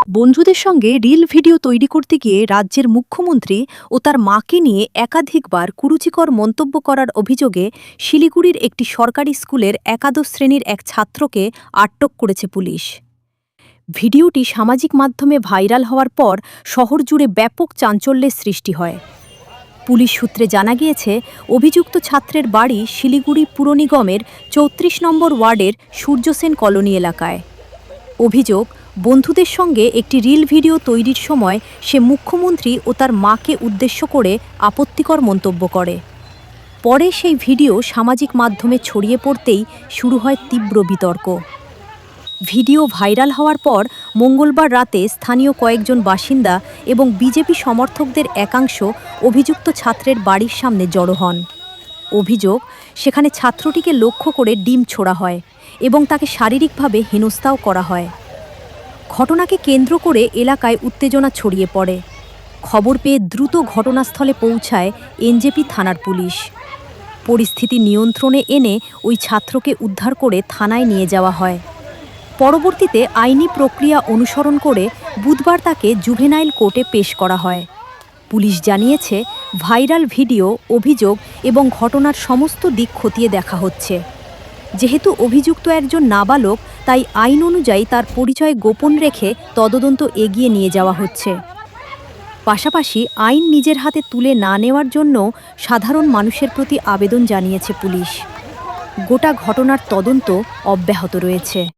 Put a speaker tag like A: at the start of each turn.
A: বন্ধুদের সঙ্গে reel video তৈরি করতে গিয়ে রাজ্যের মুখ্যমন্ত্রী ও তার মাকে নিয়ে একাধিকবার কুরুচিকর মন্তব্য করার অভিযোগে শিলিগুড়ির একটি সরকারি স্কুলের একাদশ শ্রেণীর এক ছাত্রকে আটক করেছে পুলিশ। ভিডিওটি সামাজিক মাধ্যমে ভাইরাল হওয়ার পর শহর জুড়ে ব্যাপক চাঞ্চল্যের সৃষ্টি হয়। পুলিশ সূত্রে জানা গিয়েছে, অভিযুক্ত ছাত্রের বাড়ি শিলিগুড়ি পুর নিগমের ৩৪ নম্বর ওয়ার্ডের সূর্যসেন কলোনি এলাকায়। অভিযোগ, বন্ধুদের সঙ্গে একটি রিল ভিডিও তৈরির সময় সে মুখ্যমন্ত্রী ও তার মাকে উদ্দেশ্য করে আপত্তিকর মন্তব্য করে। পরে সেই ভিডিও সামাজিক মাধ্যমে ছড়িয়ে পড়তেই শুরু হয় তীব্র বিতর্ক। ভিডিও ভাইরাল হওয়ার পর মঙ্গলবার রাতে স্থানীয় কয়েকজন বাসিন্দা এবং বিজেপি সমর্থকদের একাংশ অভিযুক্ত ছাত্রের বাড়ির সামনে জড়ো হন। অভিযোগ, সেখানে ছাত্রটিকে লক্ষ্য করে ডিম ছোড়া হয় এবং তাকে শারীরিকভাবে হেনস্থাও করা হয়। ঘটনাকে কেন্দ্র করে এলাকায় উত্তেজনা ছড়িয়ে পড়ে। খবর পেয়ে দ্রুত ঘটনাস্থলে পৌঁছায় এনজেপি থানার পুলিশ। পরিস্থিতি নিয়ন্ত্রণে এনে ওই ছাত্রকে উদ্ধার করে থানায় নিয়ে যাওয়া হয়। পরবর্তীতে আইনি প্রক্রিয়া অনুসরণ করে বুধবার তাকে জুভেনাইল কোর্টে পেশ করা হয়। পুলিশ জানিয়েছে, ভাইরাল ভিডিও, অভিযোগ এবং ঘটনার সমস্ত দিক খতিয়ে দেখা হচ্ছে। যেহেতু অভিযুক্ত একজন নাবালক, তাই আইন অনুযায়ী তার পরিচয় গোপন রেখে তদন্ত এগিয়ে নিয়ে যাওয়া হচ্ছে। পাশাপাশি আইন নিজের হাতে তুলে না নেওয়ার জন্য সাধারণ মানুষের প্রতি আবেদন জানিয়েছে পুলিশ। গোটা ঘটনার তদন্ত অব্যাহত রয়েছে।